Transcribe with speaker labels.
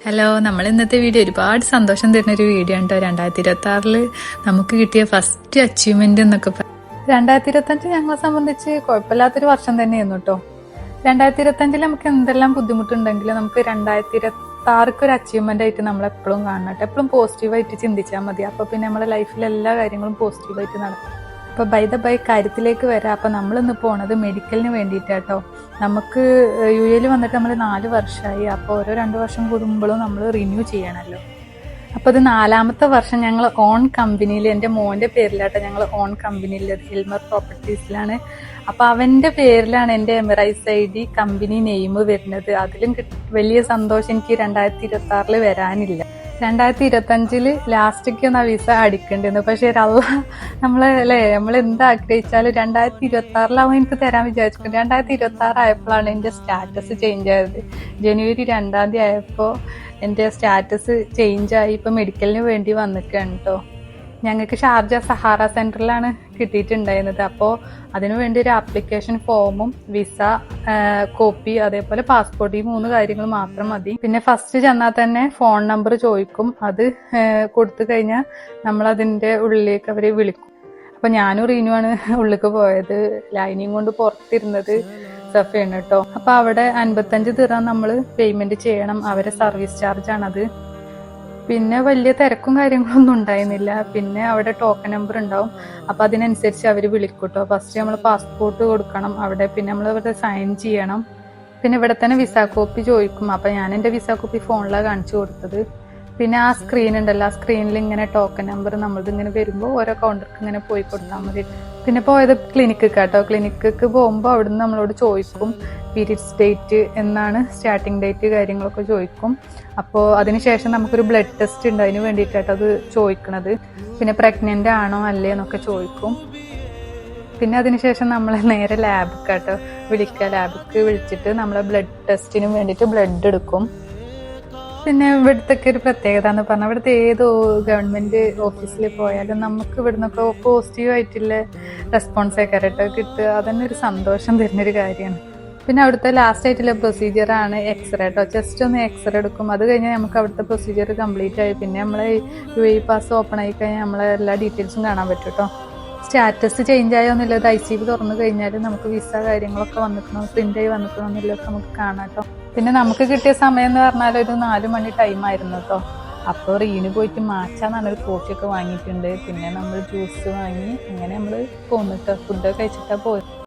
Speaker 1: Hello, നമ്മൾ ഇന്നത്തെ video ഒരുപാട് സന്തോഷം തരുന്ന ഒരു വീഡിയോ ഉണ്ടോ. 2026 നമുക്ക് കിട്ടിയ ഫസ്റ്റ് അച്ചീവ്മെന്റ് എന്നൊക്കെ 2025 ഞങ്ങളെ സംബന്ധിച്ച് കുഴപ്പമില്ലാത്തൊരു വർഷം തന്നെയായിരുന്നു കേട്ടോ. 2025 നമുക്ക് എന്തെല്ലാം ബുദ്ധിമുട്ടുണ്ടെങ്കിലും നമുക്ക് 2026 ഒരു അച്ചീവ്മെന്റ് ആയിട്ട് നമ്മൾ എപ്പോഴും കാണണം. എപ്പോഴും പോസിറ്റീവായിട്ട് ചിന്തിച്ചാൽ മതി. അപ്പൊ പിന്നെ നമ്മുടെ ലൈഫിലെ എല്ലാ കാര്യങ്ങളും പോസിറ്റീവായിട്ട് നടക്കും. അപ്പൊ ബൈ കാര്യത്തിലേക്ക് വരാം. അപ്പൊ നമ്മളിന്ന് പോണത് മെഡിക്കലിന് വേണ്ടിയിട്ടാട്ടോ. നമുക്ക് യു.എയിൽ വന്നിട്ട് നമ്മൾ 4 വർഷമായി. അപ്പോൾ ഓരോ 2 വർഷം കൂടുമ്പോഴും നമ്മൾ റിന്യൂ ചെയ്യണമല്ലോ. അപ്പോൾ ഇത് 4ാമത്തെ വർഷം ഞങ്ങൾ ഓൺ കമ്പനിയിൽ, എൻ്റെ മോൻ്റെ പേരിലാട്ടോ ഞങ്ങൾ ഓൺ കമ്പനിയിൽ, ഹിൽമർ പ്രോപ്പർട്ടീസിലാണ്. അപ്പോൾ അവൻ്റെ പേരിലാണ് എൻ്റെ എമിറൈസ് ID കമ്പനി നെയിം വരുന്നത്. അതിലും വലിയ സന്തോഷം എനിക്ക് 2026 വരാനില്ല. 2025 ലാസ്റ്റൊക്കെ ഒന്ന് വിസ അടിക്കേണ്ടിരുന്നു. പക്ഷെ നമ്മൾ എന്ത് ആഗ്രഹിച്ചാലും 2026 എനിക്ക് തരാൻ വിചാരിച്ചിട്ടുണ്ട്. 2026 ആയപ്പോഴാണ് എൻ്റെ സ്റ്റാറ്റസ് ചേഞ്ച് ആയത്. ജനുവരി 2-ാം തീയതി ആയപ്പോൾ എൻ്റെ സ്റ്റാറ്റസ് ചേഞ്ചായി. ഇപ്പം മെഡിക്കലിന് വേണ്ടി വന്നിക്കാണ് കേട്ടോ. ഞങ്ങൾക്ക് ഷാർജ സഹാറ സെന്ററിലാണ് കിട്ടിയിട്ടുണ്ടായിരുന്നത്. അപ്പോൾ അതിനു വേണ്ടി ഒരു ആപ്ലിക്കേഷൻ ഫോമും വിസ കോപ്പി അതേപോലെ പാസ്പോർട്ട്, ഈ 3 കാര്യങ്ങൾ മാത്രം മതി. പിന്നെ ഫസ്റ്റ് ചെന്നാൽ തന്നെ ഫോൺ നമ്പർ ചോദിക്കും. അത് കൊടുത്തു കഴിഞ്ഞാൽ നമ്മൾ അതിൻ്റെ ഉള്ളിലേക്ക് അവർ വിളിക്കും. അപ്പൊ ഞാനും റീനുവാണ് ഉള്ളിലേക്ക് പോയത്. ലൈനിങ് കൊണ്ട് പുറത്തിരുന്നത് സഫയാണ് കേട്ടോ. അപ്പൊ അവിടെ 55 ദിർഹം നമ്മൾ പേയ്മെന്റ് ചെയ്യണം. അവരെ സർവീസ് ചാർജ് ആണത്. പിന്നെ വലിയ തിരക്കും കാര്യങ്ങളൊന്നും ഉണ്ടായിരുന്നില്ല. പിന്നെ അവിടെ ടോക്കൺ നമ്പർ ഉണ്ടാവും. അപ്പൊ അതിനനുസരിച്ച് അവർ വിളിക്കൂട്ടോ. ഫസ്റ്റ് നമ്മൾ പാസ്പോർട്ട് കൊടുക്കണം അവിടെ. പിന്നെ നമ്മൾ അവിടെ സൈൻ ചെയ്യണം. പിന്നെ ഇവിടെ തന്നെ വിസ കോപ്പി ചോദിക്കും. അപ്പൊ ഞാൻ എൻ്റെ വിസ കോപ്പി ഫോണിലാണ് കാണിച്ചു കൊടുത്തത്. പിന്നെ ആ സ്ക്രീൻ ഉണ്ടല്ലോ, ആ സ്ക്രീനിൽ ഇങ്ങനെ ടോക്കൺ നമ്പർ നമ്മളത് ഇങ്ങനെ വരുമ്പോൾ ഓരോ കൗണ്ടർക്ക് ഇങ്ങനെ പോയി കൊടുത്താൽ മതി. പിന്നെ പോയത് ക്ലിനിക്ക് കേട്ടോ. ക്ലിനിക്ക് പോകുമ്പോൾ അവിടുന്ന് നമ്മളോട് ചോദിക്കും പീരീഡ്സ് ഡേറ്റ് എന്നാണ്, സ്റ്റാർട്ടിങ് ഡേറ്റ് കാര്യങ്ങളൊക്കെ ചോദിക്കും. അപ്പോൾ അതിനുശേഷം നമുക്കൊരു ബ്ലഡ് ടെസ്റ്റ് ഉണ്ട്, അതിന് വേണ്ടിയിട്ടാട്ടോ അത് ചോദിക്കണത്. പിന്നെ പ്രഗ്നന്റ് ആണോ അല്ലേ എന്നൊക്കെ ചോദിക്കും. പിന്നെ അതിനുശേഷം നമ്മൾ നേരെ ലാബിൽ കേട്ടോ വിളിക്കുക. ലാബിക്ക് വിളിച്ചിട്ട് നമ്മളെ ബ്ലഡ് ടെസ്റ്റിന് വേണ്ടിയിട്ട് ബ്ലഡ് എടുക്കും. പിന്നെ ഇവിടുത്തെ ഒരു പ്രത്യേകത എന്ന് പറഞ്ഞാൽ ഇവിടുത്തെ ഏതോ ഗവൺമെന്റ് ഓഫീസിൽ പോയാലും നമുക്ക് ഇവിടുന്നൊക്കെ പോസിറ്റീവായിട്ടുള്ള റെസ്പോൺസ് ഒക്കെ കേട്ടോ കിട്ടുക. അതന്നെ ഒരു സന്തോഷം തരുന്നൊരു കാര്യമാണ്. പിന്നെ അവിടുത്തെ ലാസ്റ്റ് ആയിട്ടുള്ള പ്രൊസീജിയറാണ് എക്സ്റേ കേട്ടോ. ജസ്റ്റ് ഒന്ന് എക്സ്റേ എടുക്കും. അത് കഴിഞ്ഞാൽ നമുക്ക് അവിടുത്തെ പ്രൊസീജിയർ കംപ്ലീറ്റ് ആയി. പിന്നെ നമ്മളെ UAE പാസ് ഓപ്പൺ ആയി കഴിഞ്ഞാൽ നമ്മളെ എല്ലാ ഡീറ്റെയിൽസും കാണാൻ പറ്റും കേട്ടോ. സ്റ്റാറ്റസ് ചേഞ്ച് ആയോന്നുള്ളത് ICB തുറന്നു കഴിഞ്ഞാൽ നമുക്ക് വിസ കാര്യങ്ങളൊക്കെ വന്നിക്കണോ, പ്രിന്റ് ആയി വന്നിക്കണോ എന്നുള്ളതൊക്കെ നമുക്ക് കാണാം കേട്ടോ. പിന്നെ നമുക്ക് കിട്ടിയ സമയം എന്ന് പറഞ്ഞാൽ ഒരു 4 മണി ടൈം ആയിരുന്നു കേട്ടോ. അപ്പോൾ റീന് പോയിട്ട് മാച്ചാന്നാണ് ഒരു കോഫിയൊക്കെ വാങ്ങിയിട്ടുണ്ട്. പിന്നെ നമ്മൾ ജ്യൂസ് വാങ്ങി അങ്ങനെ നമ്മൾ പോന്നിട്ടോ. ഫുഡൊക്കെ കഴിച്ചിട്ടാ പോയത്.